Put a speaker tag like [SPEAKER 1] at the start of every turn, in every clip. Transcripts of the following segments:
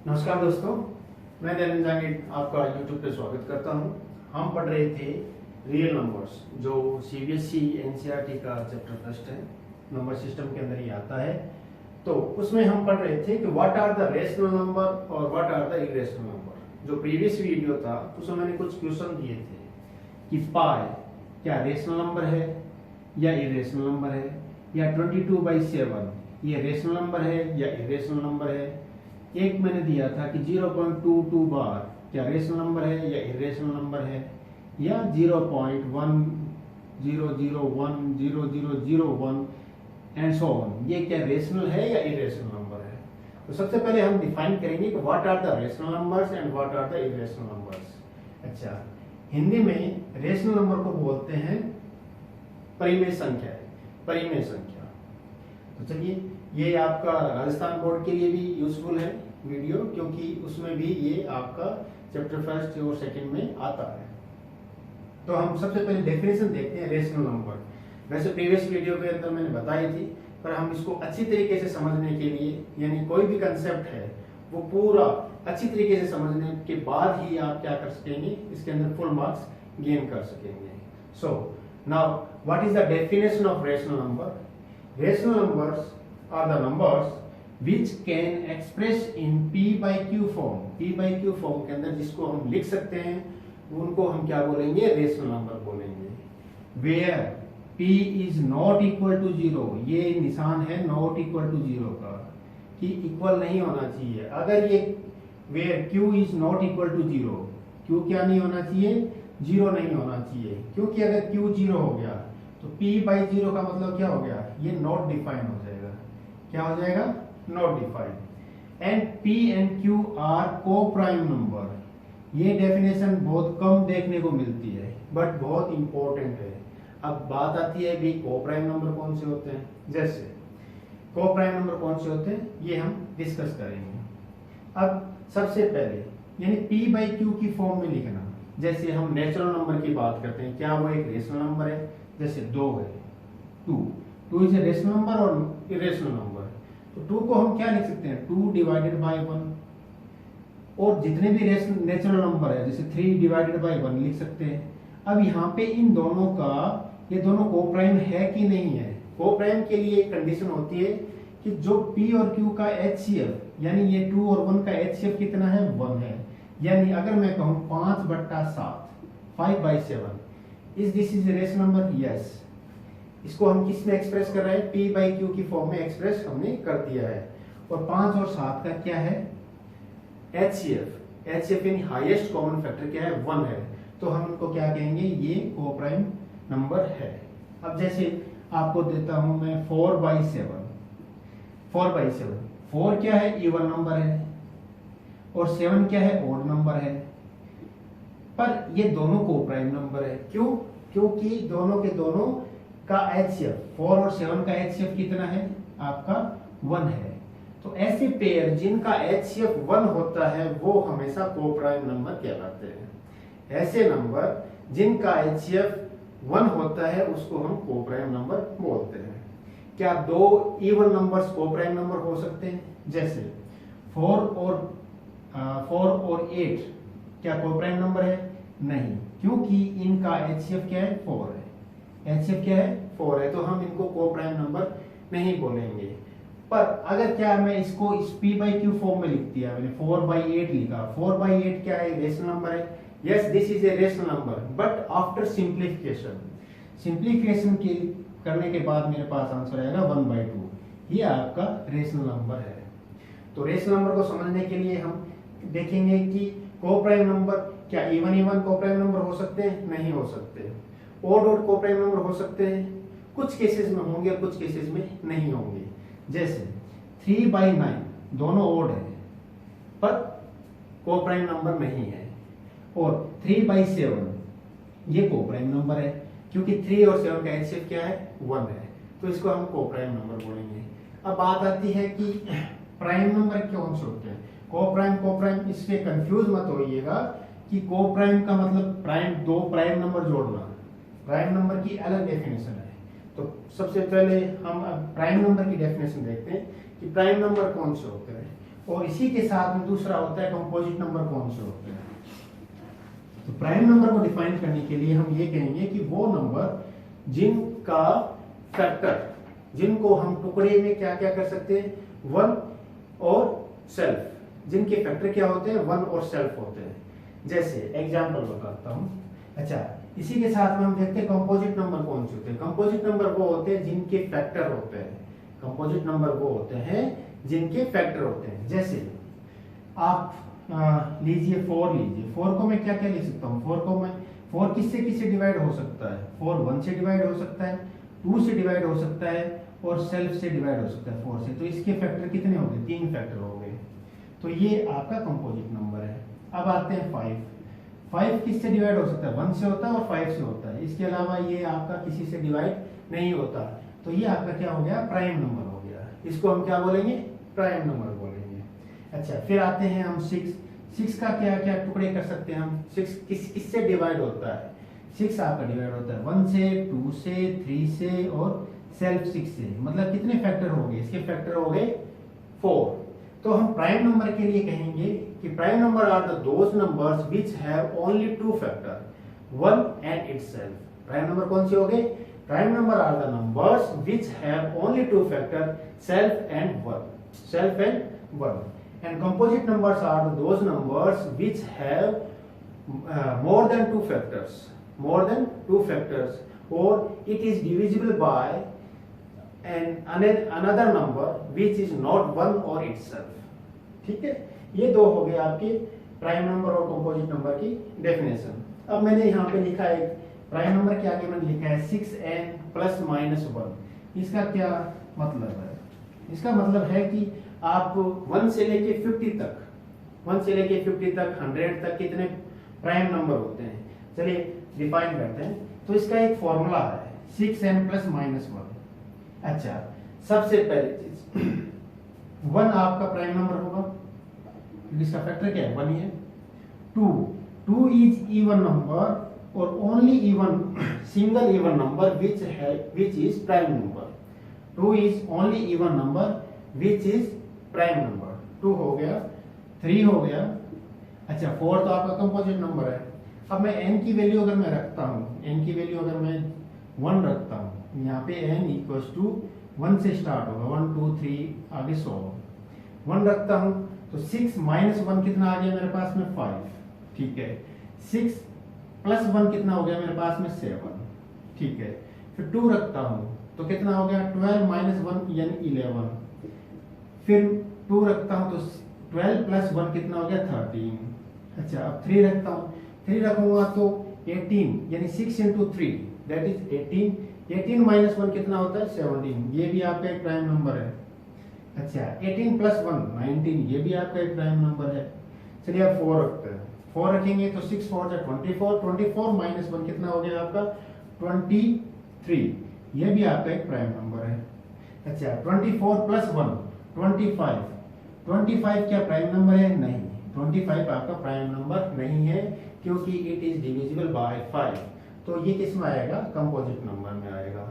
[SPEAKER 1] नमस्कार दोस्तों, मैं नरेंद्र जांगीर आपका YouTube पे स्वागत करता हूं। हम पढ़ रहे थे रियल नंबर्स, जो CBSE NCERT का चैप्टर फर्स्ट है, नंबर सिस्टम के अंदर ही आता है। तो उसमें हम पढ़ रहे थे कि what are the rational number और what are the irrational number. जो प्रीवियस वीडियो था उसमें मैंने कुछ क्वेश्चन दिए थे कि पाई क्या रेशनल नंबर है या इरेशनल नंबर है, या 22/7 ये रेशनल नंबर है या इरेशनल नंबर है। एक मैंने दिया था कि 0.22 बार क्या रेशनल नंबर है या इरेशनल नंबर है, या 0.10010001 एंड सो ऑन, ये क्या रेशनल है या इरेशनल नंबर है। तो सबसे पहले हम डिफाइन करेंगे कि what are the rational numbers and what are the irrational numbers. अच्छा, हिंदी में रेशनल नंबर को बोलते हैं परिमेय संख्या। परिमेय संख्या, तो चलिए ये आपका राजस्थान बोर्ड के लिए भी यूजफुल है वीडियो, क्योंकि उसमें भी ये आपका चैप्टर फर्स्ट और सेकंड में आता है। तो हम सबसे पहले डेफिनेशन देखते हैं रेशनल नंबर। वैसे प्रीवियस वीडियो के अंदर मैंने बताई थी, पर हम इसको अच्छी तरीके से समझने के लिए, यानी कोई भी कंसेप्ट है वो पूरा अच्छी तरीके से समझने के बाद ही आप क्या कर सकेंगे, इसके अंदर फुल मार्क्स गेन कर सकेंगे। So now what is the definition of rational number? Rational numbers are the numbers which can express in P by Q form। P by Q form के अंदर जिसको हम लिख सकते हैं उनको हम क्या बोलेंगे? रेशनल नंबर बोलेंगे। Where P is not equal to 0, ये निशान है not equal to 0 का, कि इक्वल नहीं होना चाहिए। अगर ये where Q is not equal to 0, Q क्या नहीं होना चाहिए? 0 नहीं होना चाहिए, क्योंकि अगर Q 0 हो गया तो P by 0 का मतलब क्या हो गया? ये नॉट डिफाइन हो जाएगा। क्या हो जाएगा? Not defined. And P and Q are coprime number. ये डेफिनेशन बहुत कम देखने को मिलती है, बट बहुत इंपॉर्टेंट है। अब बात आती है भी को प्राइम नंबर कौन से होते हैं। जैसे को प्राइम नंबर कौन से होते हैं ये हम डिस्कस करेंगे। अब सबसे पहले यानी P बाई Q की फॉर्म में लिखना। जैसे हम नेचुरल नंबर की बात करते हैं, क्या वो एक रेशनल नंबर है? जैसे 2 है, 2 इज ए रेशनल नंबर और इरेशनल नंबर। तो 2 को हम क्या लिख सकते हैं? 2 डिवाइडेड बाय 1। और जितने भी नेचुरल नंबर है जैसे 3 डिवाइडेड बाय 1 लिख सकते हैं। अब यहाँ पे इन दोनों का, ये दोनों को प्राइम है कि नहीं है? को प्राइम के लिए कंडीशन होती है कि जो P और Q का HCF, यानी ये 2 और 1 का HCF कितना है? 1 है। यानी अगर मैं कहूँ 5/7, 5/7, is this is a rational number? Yes. इसको हम किस में एक्सप्रेस कर रहे हैं? P बाई Q की फॉर्म में एक्सप्रेस हमने कर दिया है। और 5 और 7 का क्या है? HCF। HCF यानी हाईएस्ट कॉमन फैक्टर क्या है? 1 है। तो हम इनको क्या कहेंगे? ये को प्राइम नंबर है। अब जैसे आपको देता हूं मैं 4/7। 4/7, 4 क्या है? इवन नंबर है, और 7 क्या है? ऑड नंबर है। पर ये दोनों को प्राइम नंबर है। क्यों? क्योंकि दोनों के दोनों का HCF, 4 और 7 का HCF कितना है? आपका 1 है। तो ऐसे पेयर जिनका HCF 1 होता है वो हमेशा को प्राइम नंबर कहलाते हैं। ऐसे नंबर जिनका HCF 1 होता है उसको हम को प्राइम नंबर बोलते हैं। क्या 2 इवन नंबर्स को प्राइम नंबर हो सकते हैं? जैसे 4 और 8 क्या को प्राइम नंबर है? नहीं, क्योंकि इनका HCF क्या है? 4 है। HCF क्या है? 4 है। तो हम इनको को प्राइम नंबर नहीं बोलेंगे। पर अगर क्या मैं इसको इस P बाई Q फॉर्म में लिख दिया, मैंने 4/8 लिखा। 4/8 क्या है? रेशनल नंबर है। Yes, this is a rational number, but after simplification. Simplification करने के बाद मेरे पास आंसर आएगा 1/2। ये आपका रेशनल नंबर है। तो रेशनल नंबर को समझने के लिए हम देखेंगे कि को प्राइम नंबर क्या इवन को प्राइम नंबर हो सकते हैं? नहीं हो सकते। ऑड को प्राइम नंबर हो सकते हैं, कुछ केसेस में होंगे, कुछ केसेस में नहीं होंगे। जैसे 3/9 दोनों ऑड है पर को प्राइम नंबर नहीं है, और 3/7 ये को प्राइम नंबर है, क्योंकि 3 और 7 का HCF क्या है? 1 है। तो इसको हम को प्राइम नंबर बोलेंगे। अब बात आती है कि प्राइम नंबर कौन से होते हैं? को प्राइम, इससे कंफ्यूज मत होइएगा कि को प्राइम का मतलब प्राइम, 2 प्राइम नंबर जोड़ना। प्राइम नंबर की अलग डेफिनेशन है। तो सबसे पहले हम अब प्राइम नंबर की डेफिनेशन देखते हैं कि प्राइम नंबर कौन से होते हैं। और इसी के साथ में दूसरा होता है कंपोजिट नंबर कौन से होते हैं। तो प्राइम नंबर को डिफाइन करने के लिए हम ये कहेंगे कि वो नंबर जिनका फैक्टर, जिनको हम टुकड़े में क्या क्या कर सकते हैं, वन और सेल्फ, जिनके फैक्टर क्या होते हैं, वन और सेल्फ होते हैं। जैसे एग्जांपल बताता हूं। अच्छा, इसी के साथ में हम देखते हैं कंपोजिट नंबर कौन से होते हैं। कंपोजिट नंबर वो होते हैं जिनके फैक्टर होते हैं। कंपोजिट नंबर वो होते हैं जिनके फैक्टर होते हैं। जैसे आप लीजिए 4 लीजिए। 4 को मैं क्या क्या लिख सकता हूँ, 4 किससे किससे डिवाइड हो सकता है, 4 1 से डिवाइड हो सकता है, 2 से डिवाइड हो सकता है और सेल्फ से डिवाइड हो सकता है 4 से। तो इसके फैक्टर कितने हो गए, 3 फैक्टर हो गए। तो ये आपका कंपोजिट नंबर है। अब आते हैं 5 किससे डिवाइड हो सकता है, 1 से होता है और 5 से होता है। इसके अलावा ये आपका किसी से डिवाइड नहीं होता। तो ये आपका क्या हो गया, प्राइम नंबर हो गया। इसको हम क्या बोलेंगे, प्राइम नंबर बोलेंगे। अच्छा, फिर आते हैं हम 6 का क्या क्या टुकड़े कर सकते हैं हम। 6 किससे डिवाइड होता है, 6 आपका डिवाइड होता है 1 से, 2 से, 3 से और सेल्फ 6 से। मतलब कितने फैक्टर हो गए, इसके फैक्टर हो गए 4। तो हम प्राइम नंबर के लिए कहेंगे कि prime number are the those numbers which have only 2 factor, 1 and itself. Prime number कौन से हो गए, prime number are the numbers which have only 2 factor, self and 1। And composite numbers are those numbers which have more than 2 factors, or it is divisible by another number which is not 1 or itself। ठीक है, ये दो हो गए आपके prime number और composite number की definition. अब मैंने यहाँ पे लिखा है प्राइम नंबर के आगे मैंने लिखा है 6n + -1। इसका क्या मतलब है, इसका मतलब है कि आप 1 से लेके 50 तक, 100 तक कितने प्राइम नंबर होते हैं। चलिए डिफाइन करते हैं। तो इसका एक फॉर्मूला है 6n + -1। अच्छा, सबसे पहली चीज 1 आपका प्राइम नंबर होगा, इसका फैक्टर क्या है, 1 ही है। 2 इज इवन नंबर और only even, single even number which is prime number. 2 is only even number which is prime number. 2 हो गया, 3 हो गया। अच्छा, 4 तो आपका कंपोजिट नंबर है। अब मैं n की वैल्यू अगर मैं रखता हूं, n की वैल्यू अगर मैं 1 रखता हूं, यहाँ पे n = 1 से स्टार्ट होगा, 1 2 3 आगे 100 1 रखता हूं। तो 6 - 1 कितना आ गया मेरे पास में, 5। ठीक है, 6 + 1 कितना हो गया मेरे पास में, 7। ठीक है, फिर 2 रखता हूं तो कितना हो गया, 12 - 1 यानी 11। फिर 2 रखता हूं तो 12 + 1 कितना हो गया, 13। अच्छा, अब 3 रखता हूं, 3 रखूंगा तो 18 यानी 6 × 3 दैट इज 18। 18 - 1 कितना होता है, 17। ये भी आपका एक प्राइम नंबर है। अच्छा, 18 + 1 19, ये भी आपका एक प्राइम नंबर है। चलिए अब 4 रखते हैं। 4 रखेंगे तो 6 4 = 24। 24 - 1 कितना हो गया आपका, 23। ये भी आपका एक प्राइम नंबर है। अच्छा, 24 + 1 25। 25 क्या प्राइम नंबर है, नहीं। 25 आपका प्राइम नंबर नहीं है क्योंकि इट इज डिविजिबल बाय 5। तो ये किस में आएगा, कंपोजिट नंबर में आएगा।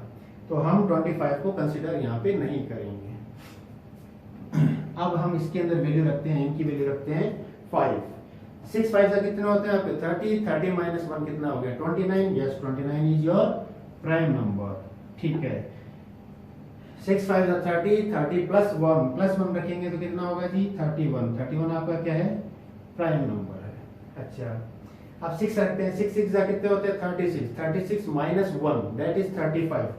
[SPEAKER 1] तो हम 25 को कंसीडर यहाँ पे नहीं करेंगे। अब हम इसके अंदर वैल्यू रखते हैं, n की वैल्यू रखते हैं 5। 6 5 कितना होता है आपके, 30। 30 - 1 कितना हो गया, 29। Yes, 29 is your prime number. ठीक है, 6 5 30, 30 + 1 रखेंगे तो कितना होगा जी, 31। 31 आपका क्या है, प्राइम नंबर है। अच्छा, अब 6 रखते हैं। 6 6 कितने होते हैं, 36। 36 - 1 दैट इज 35।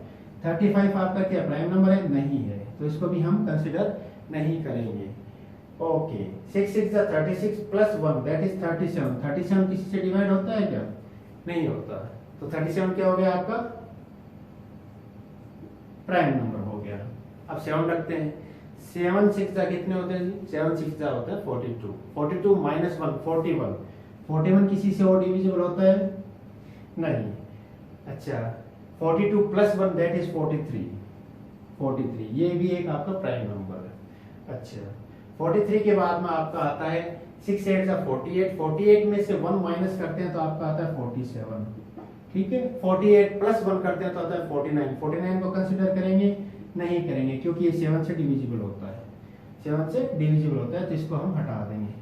[SPEAKER 1] 35 आपका क्या प्राइम नंबर है, नहीं है। तो इसको भी हम कंसिडर नहीं करेंगे। Okay, 6 6 36 + 1 that is 37। 37 किसी से डिवाइड होता है क्या, नहीं होता। तो 37 क्या हो गया आपका, प्राइम नंबर हो गया। अब 7 रखते हैं। 7 6 कितने होते हैं, 7 6 होता है 42। 42 - 1 41। 41 किसी से और डिविजिबल होता है, नहीं। अच्छा, 42 + 1 दैट इज 43। 43 ये भी एक आपका प्राइम नंबर है। अच्छा, 43 के बाद में आपका आता है 6 8 48। 48 में से 1 माइनस करते हैं तो आपका आता है 47। ठीक है, 48 + 1 करते हैं तो आता है 49। 49 को कंसीडर करेंगे, नहीं करेंगे क्योंकि ये 7 से डिविजिबल होता है। 7 से डिविजिबल होता है, तो इसको हम हटा देंगे।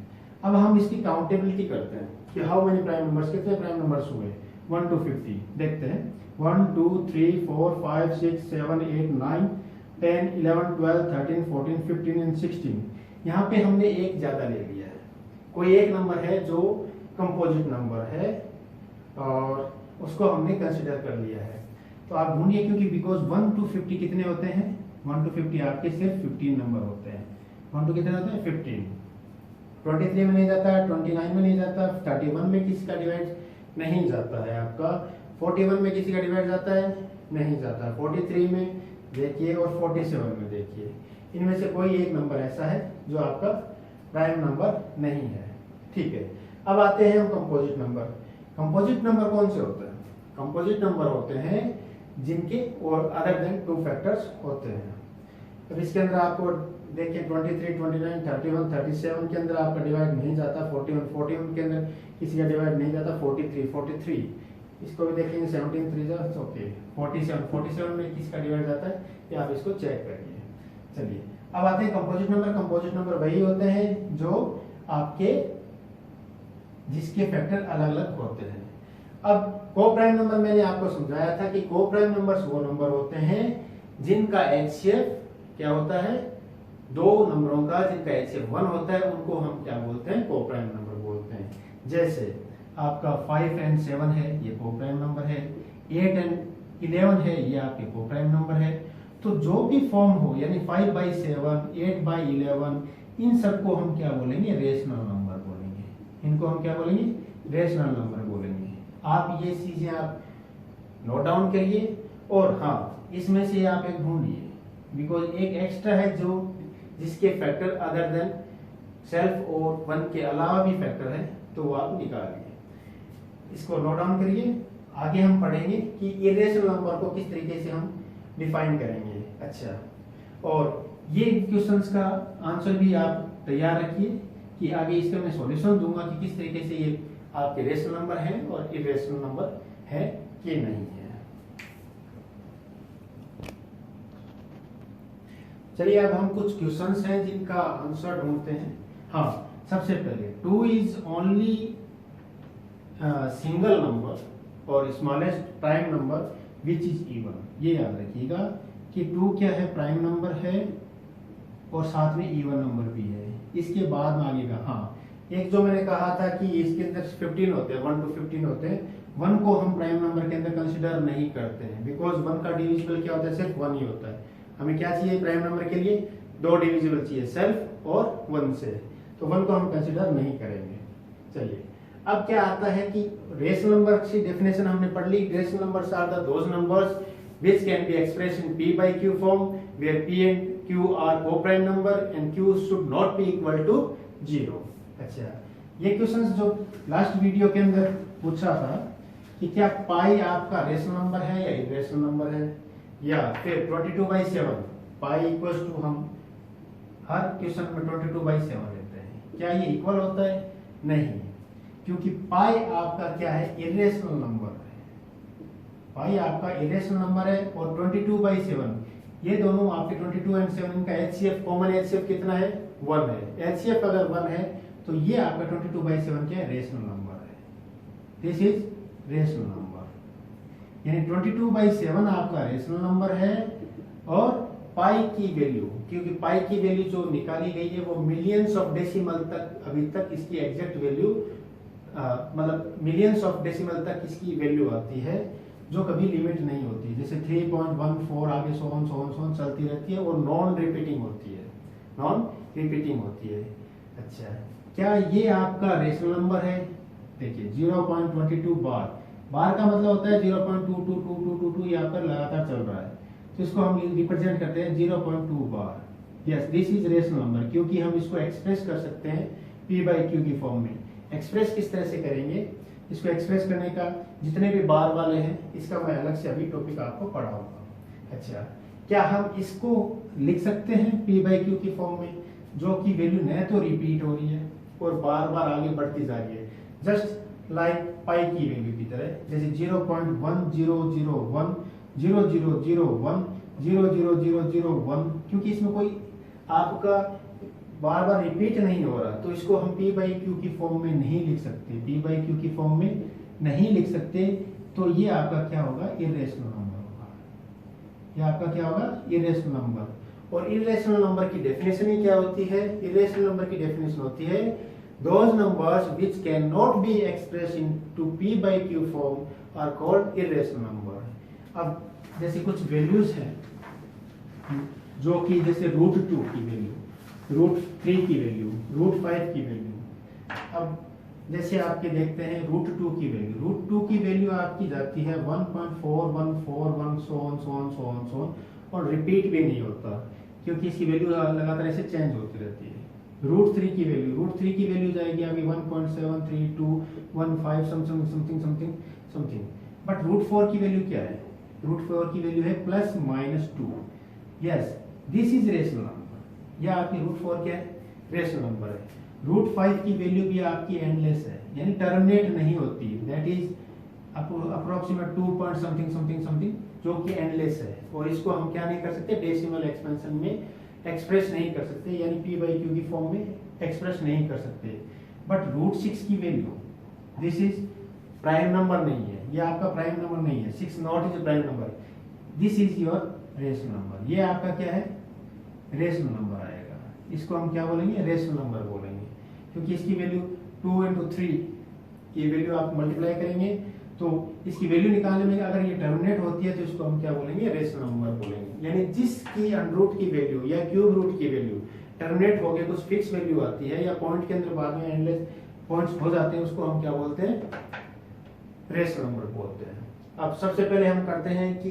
[SPEAKER 1] अब हम इसकी काउंटेबिलिटी करते हैं कि हाउ मेनी प्राइम नंबर्स, कितने प्राइम नंबर्स हुए 1 to 50। देखते हैं 1 2 3 4 5 6 7 8 9 10 11 12 13 14 15 एंड 16। यहाँ पे हमने एक ज्यादा ले लिया है, कोई एक नंबर है जो कंपोजिट नंबर है और उसको हमने कंसिडर कर लिया है। तो आप ढूंढिए, क्योंकि बिकॉज 1 to 50 कितने होते हैं, 1 to 50 आपके सिर्फ 15 नंबर होते हैं। 1 to कितने होते हैं 15। 23 में नहीं जाता, 29 में नहीं जाता, 31 में किसी का डिवाइड नहीं जाता है आपका, 41 में किसी का डिवाइड जाता है नहीं जाता, 43 में देखिए और 47 में देखिए। इनमें से कोई एक नंबर ऐसा है जो आपका प्राइम नंबर नहीं है। ठीक है, अब आते हैं हम कंपोजिट नंबर। कंपोजिट नंबर कौन से होते हैं? कंपोजिट नंबर होते हैं जिनके और अदर देन 2 फैक्टर्स होते हैं। अब इसके अंदर आपको देखिए 23, 29, 31, 37 के अंदर आपका डिवाइड नहीं जाता, 41 के अंदर किसी का डिवाइड नहीं जाता, 43 इसको भी देखेंगे 17 3 ओके 47 में किसका डिवाइड जाता है, ये आप इसको चेक करिए। चलिए अब आते हैं कंपोजिट नंबर। कंपोजिट नंबर वही होते हैं जो आपके जिसके फैक्टर अलग अलग होते हैं। अब को प्राइम नंबर मैंने आपको समझाया था कि को प्राइम नंबर्स वो नंबर होते हैं जिनका एचसीएफ क्या होता है, 2 नंबरों का जिनका एचसीएफ 1 होता है, उनको हम क्या बोलते हैं, को प्राइम नंबर बोलते हैं। जैसे आपका 5 and 7 है, ये को प्राइम नंबर है, 8 and 11 है, ये आपके को प्राइम नंबर है। तो जो भी फॉर्म हो, यानी 5/7, 8/11, इन सबको हम क्या बोलेंगे, रेशनल नंबर बोलेंगे। इनको हम क्या बोलेंगे, रेशनल नंबर बोलेंगे। आप ये चीजें आप नोट डाउन करिए। और हाँ, इसमें से आप एक ढूंढिए, बिकॉज एक एक्स्ट्रा है जो जिसके फैक्टर अदर देन सेल्फ और 1 के अलावा भी फैक्टर है, तो वो आप निकालिए। इसको नोट डाउन करिए। आगे हम पढ़ेंगे कि इरेशनल नंबर को किस तरीके से हम डिफाइन करेंगे। अच्छा, और ये क्वेश्चंस का आंसर भी आप तैयार रखिए कि आगे इसका मैं सॉल्यूशन दूंगा कि किस तरीके से ये आपके रेशनल नंबर है और इरेशनल नंबर है कि नहीं है। चलिए अब हम कुछ क्वेश्चंस हैं जिनका आंसर ढूंढते हैं। हाँ, सबसे पहले 2 इज ओनली सिंगल नंबर और smallest prime number which is even. ये याद रखिएगा कि 2 क्या है, प्राइम नंबर है और साथ में इवन नंबर भी है। इसके बाद में आगे का, हाँ, एक जो मैंने कहा था कि इसके अंदर 15 होते हैं, 1 to 15 होते हैं। 1 को हम प्राइम नंबर के अंदर कंसिडर नहीं करते हैं, बिकॉज 1 का डिविजिबल क्या होता है, सिर्फ 1 ही होता है। हमें क्या चाहिए प्राइम नंबर के लिए, 2 डिविजिबल चाहिए, सेल्फ और 1 से, तो 1 को हम कंसिडर नहीं करेंगे। चलिए अब क्या आता है कि रेशनल नंबर की डेफिनेशन हमने पढ़ ली। Rational numbers are the those numbers which can be expressed in p/q form where p and q are co-prime number and q should not be equal to 0। अच्छा, ये क्वेश्चंस जो last video के अंदर पूछा था कि क्या पाई आपका रेशनल नंबर है या इरेशनल नंबर है, या फिर 22/7 पाई इक्वल्स टू, हम हर क्वेश्चन में 22/7 लेते हैं, क्या ये इक्वल होता है? नहीं, क्योंकि पाई आपका क्या है, इरेशनल नंबर है। पाई आपका इरेशनल नंबर है और 22/7 ये दोनों आपके 22 and 7 इनका एचसीएफ, कॉमन एचसीएफ कितना है, 1 है। एचसीएफ अगर 1 है तो ये आपका 22/7 क्या है, रेशनल नंबर है। दिस इज रेशनल नंबर, यानी 22/7 आपका रेशनल नंबर है। और पाई की वैल्यू, क्योंकि पाई की वैल्यू जो निकाली गई है वो मिलियंस ऑफ डेसिमल तक, अभी तक इसकी एग्जैक्ट वैल्यू मतलब मिलियंस ऑफ डेसिमल तक इसकी वैल्यू आती है, जो कभी लिमिट नहीं होती। जैसे 3.14 आगे सोन चलती रहती है और नॉन रिपीटिंग होती है, नॉन रिपीटिंग होती है। अच्छा, क्या ये आपका रेशनल नंबर है? देखिए 0.22 बार का मतलब होता है 0.222222 ये आपका लगातार चल रहा है, तो इसको हम रिप्रेजेंट करते हैं 0.2 बार। Yes, this is rational number, क्योंकि हम इसको एक्सप्रेस कर सकते हैं p/q की फॉर्म में। एक्सप्रेस किस तरह से करेंगे, इसको एक्सप्रेस करने का जितने भी बार वाले हैं इसका मैं अलग से अभी टॉपिक आपको पढ़ाऊंगा। अच्छा, क्या हम इसको लिख सकते हैं p/q की फॉर्म में, जो कि वैल्यू न तो रिपीट हो रही है और बार बार आगे बढ़ती जा रही है, जस्ट लाइक पाई की वैल्यू की तरह, जैसे 0.1001 0001 00001, क्योंकि इसमें कोई आपका बार बार रिपीट नहीं हो रहा, तो इसको हम p बाई क्यू की फॉर्म में नहीं लिख सकते, p बाई क्यू की फॉर्म में नहीं लिख सकते। तो ये आपका क्या होगा, इरेशनल नंबर होगा। ये आपका क्या होगा, इरेशनल नंबर। और इरेशनल नंबर की डेफिनेशन ही क्या होती है, इरेशनल नंबर की डेफिनेशन होती है those numbers which cannot be expressed into p by q form are called irrational number। अब जैसे कुछ वैल्यूज हैं जो कि जैसे √2 की वैल्यू, √3 की वैल्यू, √5 की वैल्यू। अब जैसे आपके देखते हैं √2 की वैल्यू, √2 की वैल्यू आपकी जाती है 1.4141 सो और रिपीट भी नहीं होता, क्योंकि इसकी वैल्यू लगातार ऐसे चेंज होती रहती है। √3 की वैल्यू जाएगी अभी 1.7321 समथिंग। बट √4 की वैल्यू क्या है, √4 की वैल्यू है +-2। Yes, this is rational number. यह आपकी √4 क्या है, रेशनल नंबर है। √5 की वैल्यू भी आपकी एंडलेस है, यानी टर्मिनेट नहीं होती, दैट इज अप्रोक्सीमेट 2 जो कि एंडलेस है। और इसको हम क्या नहीं कर सकते, डेसिमल एक्सपेंशन में एक्सप्रेस नहीं कर सकते, यानी p बाई क्यू की फॉर्म में एक्सप्रेस नहीं कर सकते। बट √6 की value, this is prime number नहीं है, ये आपका प्राइम नंबर नहीं है, 6 not is prime number, this is your rational number. ये आपका क्या है, रेशनल नंबर आएगा। इसको हम क्या बोलेंगे, रेशनल नंबर बोलेंगे, क्योंकि इसकी वैल्यू 2 into 3 की वैल्यू आप मल्टीप्लाई करेंगे तो इसकी वैल्यू निकालने में अगर ये टर्मिनेट होती है तो इसको हम क्या बोलेंगे, रेशनल नंबर बोलेंगे। यानी जिसकी अंडर की वैल्यू या क्यूब रूट की वैल्यू टर्मिनेट हो गए, कुछ फिक्स वैल्यू आती है या पॉइंट के अंदर बाद में एंडलेस पॉइंट्स हो जाते हैं, उसको हम क्या बोलते हैं, रेशनल नंबर बोलते हैं। अब सबसे पहले हम करते हैं कि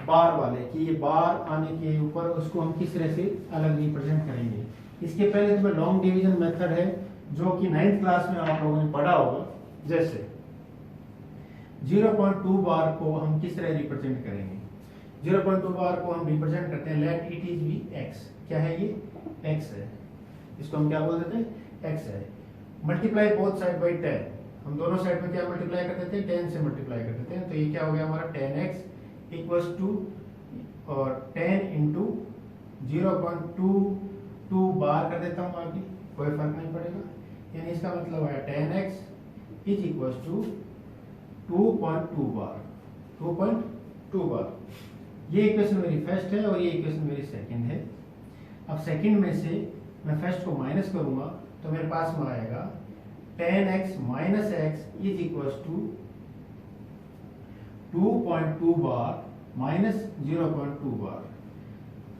[SPEAKER 1] बार वाले, कि ये बार आने के ऊपर उसको हम किस तरह से अलग रिप्रेजेंट करेंगे। इसके पहले तो लॉन्ग डिवीजन मेथड है जो कि 9th क्लास में आप लोगों ने पढ़ा होगा। जैसे 0.2 बार को हम किस तरह रिप्रेजेंट करेंगे, 0.2 बार को हम रिप्रेजेंट करते हैं, let it is be x। क्या है ये, x है, इसको हम क्या बोल देते हैं, x है। मल्टीप्लाई बोथ साइड बाई 10, हम दोनों साइड में क्या मल्टीप्लाई कर देते हैं, 10 से मल्टीप्लाई कर देते हैं। तो ये क्या हो गया हमारा 10x इक्वल्स टू और 10 इंटू 0.22 बार कर देता हूँ, आगे कोई फर्क नहीं पड़ेगा। यानी इसका मतलब है 10x इज इक्वल्स टू 2.2 बार, 2.2 बार। ये इक्वेशन मेरी फर्स्ट है और ये इक्वेशन मेरी सेकंड है। अब सेकंड में से मैं फर्स्ट को माइनस करूंगा तो मेरे पास में आएगा 10x minus x is equals to 2.2 bar minus 0.2 bar.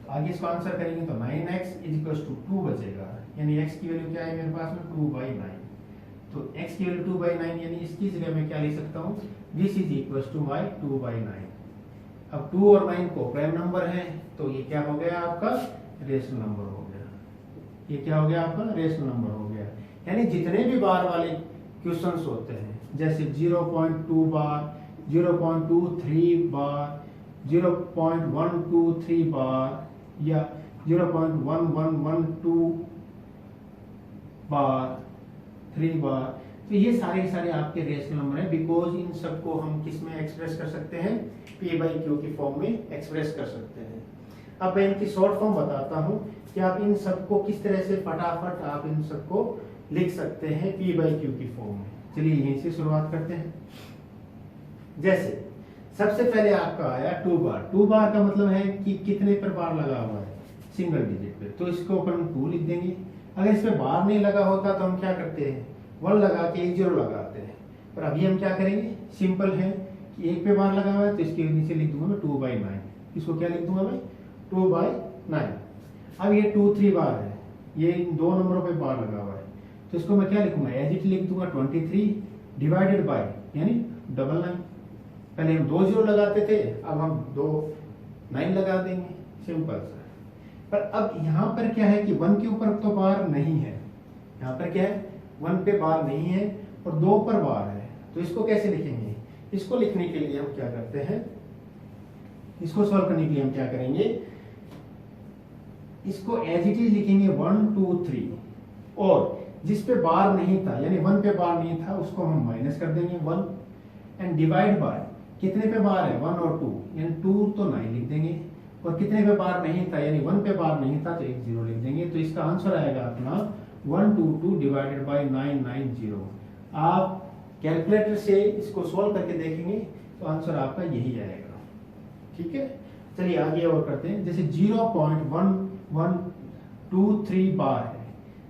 [SPEAKER 1] आगे इसको आंसर करेंगे तो 9x इज इक्वल्स टू 2 बचेगा, यानी x की वैल्यू क्या है मेरे पास में 2/9। तो x की वैल्यू 2/9, यानी इसकी जगह मैं क्या लिख सकता हूँ, this is equals to my 2/9। अब 2 और 9 को प्राइम नंबर है तो ये क्या हो गया आपका, रेशनल नंबर हो गया। ये क्या हो गया आपका, रेशनल नंबर हो गया। यानी जितने भी बार वाले क्वेश्चंस होते हैं, जैसे 0.2 बार, 0.23 बार, 0.123 बार या 0.1112 बार, 3 बार, तो ये सारे के सारे आपके रेशनल नंबर है, बिकॉज इन सबको हम किस में एक्सप्रेस कर सकते हैं, p बाई क्यू की फॉर्म में एक्सप्रेस कर सकते हैं। अब मैं इनकी शॉर्ट फॉर्म बताता हूं कि आप इन सबको किस तरह से फटाफट आप इन सबको लिख सकते हैं p बाई क्यू की फॉर्म में। चलिए यहीं से शुरुआत करते हैं। जैसे सबसे पहले आपका आया 2 बार। 2 बार का मतलब है कि कितने पर बार लगा हुआ है, सिंगल डिजिट पे, तो इसको अपन 2 लिख देंगे। अगर इस पे बार नहीं लगा होता तो हम क्या करते हैं, 1 लगा के 0 लगाते हैं। पर अभी हम क्या करेंगे, सिंपल है कि 1 पे बार लगा हुआ है तो इसके नीचे लिख दूंगा मैं 2/9। इसको क्या लिख दूंगा मैं, 2/9। अब ये 2 3 बार है, ये इन 2 नंबरों पे बार लगा हुआ है, तो इसको मैं क्या लिखूंगा, एज इट लिख दूंगा 23 डिवाइडेड बाय यानी 999। पहले हम 2 0 लगाते थे, अब हम 2 9 लगा देंगे, सिंपल सा। पर अब यहाँ पर क्या है कि 1 के ऊपर तो बार नहीं है, यहाँ पर क्या है 1 पे बार नहीं है और 2 पर बार है, तो इसको कैसे लिखेंगे। इसको लिखने के लिए हम क्या करते हैं, इसको सॉल्व करने के लिए हम क्या करेंगे, इसको एज इट इज लिखेंगे 1 2 3, और जिस पे बार नहीं था यानी 1 पे बार नहीं था उसको हम माइनस कर देंगे 1 एंड डिवाइड बाय कितने पे बार है 1 और 2, यानी 2 तो 9 लिख देंगे और कितने पे बार नहीं था, यानी 1 पे बार नहीं था तो एक 0 लिख देंगे। तो इसका आंसर आएगा अपना 122 डिवाइडेड बाई 990। आप कैलकुलेटर से इसको सॉल्व करके देखेंगे तो आंसर आपका यही आएगा। ठीक है, चलिए आगे और करते हैं। जैसे 0.1123 बार है,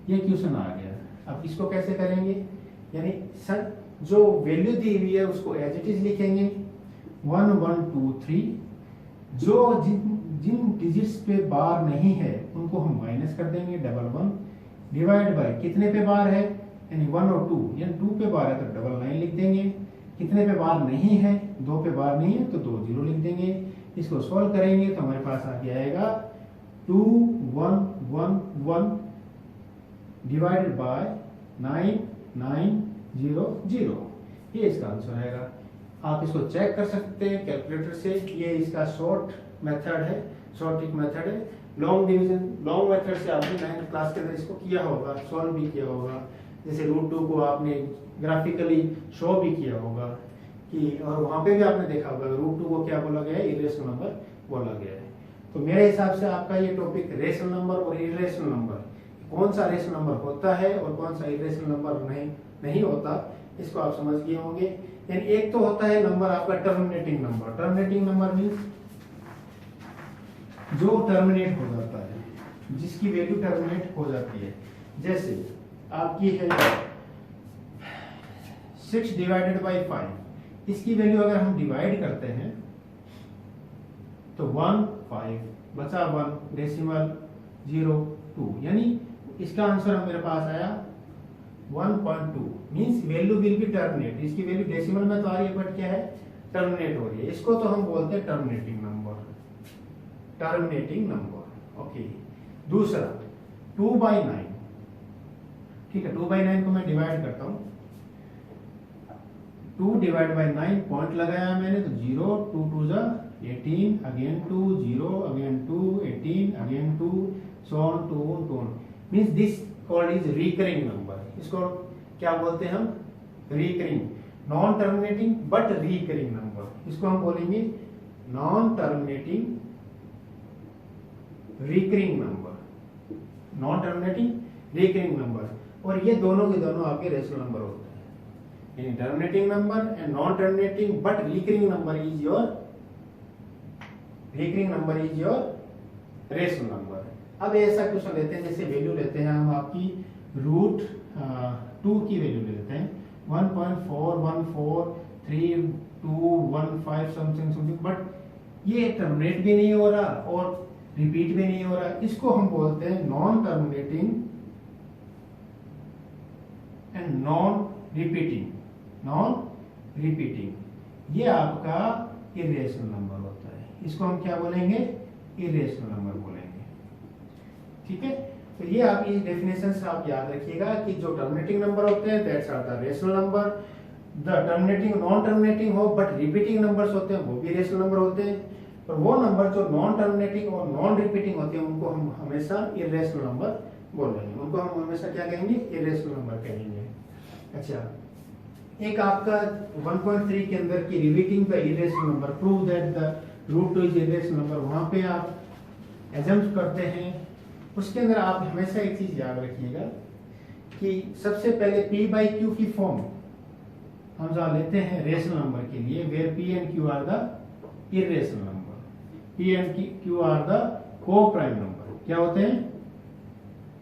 [SPEAKER 1] ये क्वेश्चन आ गया। अब इसको कैसे करेंगे, यानी सर जो वैल्यू दी हुई है उसको एज इट इज लिखेंगे 1123। जो जिन डिजिट्स पे बार नहीं है उनको हम माइनस कर देंगे 11 डिवाइड बाय कितने पे बार है, यानी 1 और 2, यानी 2 पे बार है तो 99 लिख देंगे। कितने पे बार नहीं है, 2 पे बार नहीं है तो 2 0 लिख देंगे। इसको सॉल्व करेंगे तो हमारे पास आगे आएगा 2111 डिवाइडेड बाय 9900। ये इसका आंसर आएगा। आप इसको चेक कर सकते हैं कैलकुलेटर से। ये इसका शॉर्ट मेथड है, शॉर्ट ट्रिक मेथड है। लॉन्ग डिवीजन, लॉन्ग मेथड से आपने 9th क्लास के अंदर इसको किया होगा, सॉल्व भी किया होगा। जैसे √2 को आपने ग्राफिकली शो भी किया होगा कि, और वहां पे भी आपने देखा होगा √2 को क्या बोला गया है, इरेशनल नंबर बोला गया है। तो मेरे हिसाब से आपका ये टॉपिक रेशनल नंबर और इरेशनल नंबर, कौन सा रेशनल नंबर होता है और कौन सा इरेशनल नंबर नहीं होता, इसको आप समझ गए होंगे। यानी एक तो होता है नंबर आपका terminating number. Terminating number means जो टर्मिनेट हो जाता है, जिसकी वैल्यू टर्मिनेट हो जाती है। जैसे आपकी है 6 डिवाइडेड बाई 5, इसकी वैल्यू अगर हम डिवाइड करते हैं तो 1 5 बचा 1 डेसिमल 0 2, यानी इसका आंसर मेरे पास आया 1.2। Means value will be terminate. इसकी वैल्यू डेसिमल में तो आ रही है बट क्या है, टर्मिनेट हो रही है। इसको तो हम बोलते हैं terminating number, terminating number. Okay, दूसरा 2/9। ठीक है, 2/9 को मैं डिवाइड करता हूं। 2 डिवाइड बाई 9 पॉइंट लगाया मैंने तो 0, 2 2 जा 18, again 2 0, again 2 18, again 2, so on to on। Means this called is recurring number. इसको क्या बोलते हैं हम, recurring, non terminating but recurring number. इसको हम बोलेंगे non terminating recurring number, non terminating recurring number. और ये दोनों के दोनों आपके रेशनल नंबर होते हैं, यानी terminating number and non terminating but recurring number is your rational number. अब ऐसा क्वेश्चन लेते हैं, जैसे वैल्यू लेते हैं हम आपकी √2 की वैल्यू लेते हैं 1.41432215 समथिंग, बट ये टर्मिनेट भी नहीं हो रहा और रिपीट भी नहीं हो रहा। इसको हम बोलते हैं non terminating and non repeating. ये आपका इरेशनल नंबर होता है। इसको हम क्या बोलेंगे, इरेशनल नंबर बोलेंगे। ठीक है, तो ये आप ये डेफिनेशन से आप याद रखिएगा कि जो टर्मिनेटिंग नंबर होते हैं that's are the rational number. The terminating non terminating हो बट रिपीटिंग नंबर्स होते हैं वो भी रेशनल नंबर होते हैं। और वो नंबर जो नॉन टर्मिनेटिंग और नॉन रिपीटिंग होते हैं उनको हम हमेशा इरेशनल नंबर बोलेंगे, उनको हम हमेशा क्या कहेंगे, इरेशनल नंबर कहेंगे। अच्छा, एक आपका 1.3 के अंदर की repeating the irrational number, prove that the √2 is irrational number, वहां पे आप एजम्प्ट करते हैं। उसके अंदर आप हमेशा एक चीज याद रखिएगा कि सबसे पहले P/Q की फॉर्म हम जहां लेते हैं रेशनल नंबर के लिए, where P and Q are the irrational number, P and Q are the coprime number. क्या होते हैं,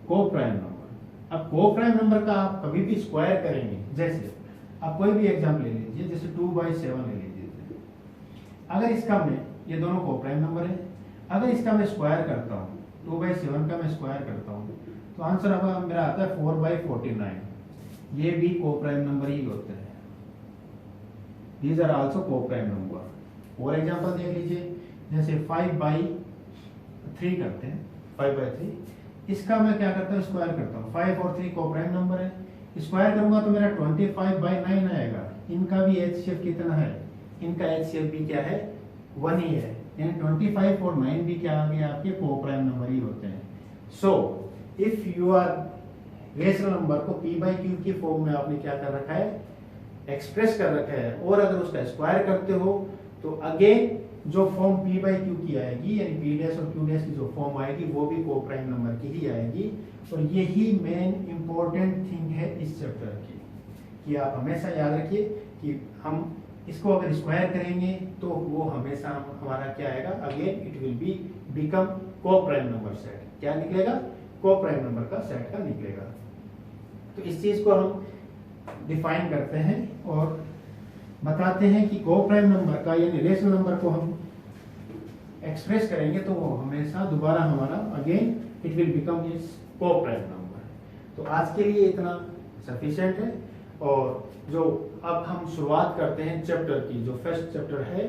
[SPEAKER 1] को-प्राइम नंबर। अब को-प्राइम नंबर का आप कभी भी स्क्वायर करेंगे, जैसे आप कोई भी एग्जाम्पल ले लीजिए, जैसे 2/7 ले लीजिए। अगर इसका मैं, ये दोनों को-प्राइम नंबर है, अगर इसका मैं स्क्वायर करता हूँ, 2/7 का मैं स्क्वायर करता हूँ तो आंसर अब मेरा आता है 4/49। ये भी को-प्राइम नंबर ही होते हैं। These are also coprime number. और एग्जांपल देख लीजिए, जैसे 5/3 करते हैं, 5/3। इसका मैं क्या करता हूँ, स्क्वायर करता हूँ। 5 और 3 को-प्राइम नंबर है, स्क्वायर करूंगा तो मेरा 25/9 आएगा। इनका भी एचसीएफ कितना है, इनका एचसीएफ भी क्या है, 1 ही है। यानी 25 और 9 भी क्या आ गया, आपके को-प्राइम नंबर ही होते हैं। So if you are rational number को P/Q की फॉर्म में आपने क्या कर रखा है, एक्सप्रेस कर रखा है, और अगर उसका स्क्वायर करते हो तो अगेन जो फॉर्म पी बाई क्यू की आएगी, यानी पी डैश और क्यू डैश की जो फॉर्म आएगी वो भी को प्राइम नंबर की ही आएगी। और यही मेन इंपॉर्टेंट थिंग है इस चैप्टर की, कि आप हमेशा याद रखिए कि हम इसको अगर स्क्वायर करेंगे तो वो हमेशा हमारा क्या आएगा, again it will be become को प्राइम नंबर सेट। क्या निकलेगा, को प्राइम नंबर का सेट का निकलेगा। तो इस चीज को हम डिफाइन करते हैं और बताते हैं कि को प्राइम नंबर का यानी रेशनल नंबर को हम एक्सप्रेस करेंगे तो वो हमेशा दोबारा हमारा again it will become is को प्राइम नंबर। तो आज के लिए इतना सफिशिएंट है। और जो अब हम शुरुआत करते हैं चैप्टर की, जो फर्स्ट चैप्टर है,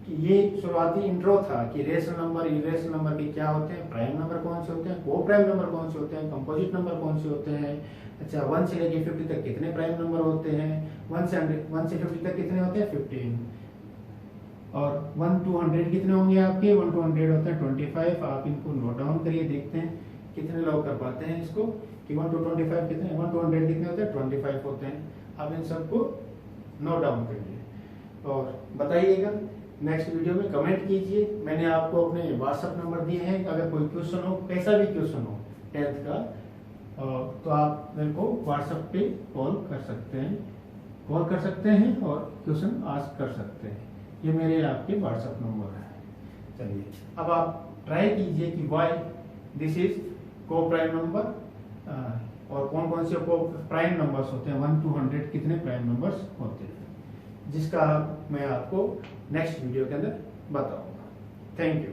[SPEAKER 1] कि ये शुरुआती इंट्रो था कि रेशनल नंबर इरेशनल नंबर के क्या होते हैं, प्राइम नंबर कौन से होते हैं, को प्राइम नंबर कौन से होते हैं, कंपोजिट नंबर कौन से होते हैं। अच्छा, 1 से लेके 50 तक कितने प्राइम नंबर होते हैं, 1 से 50 तक कितने होते हैं, 15। और 1 to 100 कितने होंगे आपके, 1 to 100 होते हैं 25। आप इनको नोट डाउन करिए, देखते हैं कितने लोग कर पाते हैं इसको, कि 1 to 25 कितने, 1 to 100 कितने होते हैं, 25 होते हैं। आप इन सबको नोट डाउन करिए और बताइएगा। नेक्स्ट वीडियो में कमेंट कीजिए। मैंने आपको अपने व्हाट्सएप नंबर दिए हैं, अगर कोई क्वेश्चन हो, कैसा भी क्वेश्चन हो 10th का, तो आप मेरे को व्हाट्सएप पे कॉल कर सकते हैं और क्वेश्चन आस्क कर सकते हैं। ये मेरे आपके व्हाट्सएप नंबर है। चलिए, अब आप ट्राई कीजिए कि वाई दिस इज को प्राइम नंबर, और कौन कौन से को प्राइम नंबर्स होते हैं, 1 to 100 कितने प्राइम नंबर्स होते हैं, जिसका मैं आपको नेक्स्ट वीडियो के अंदर बताऊंगा। Thank you.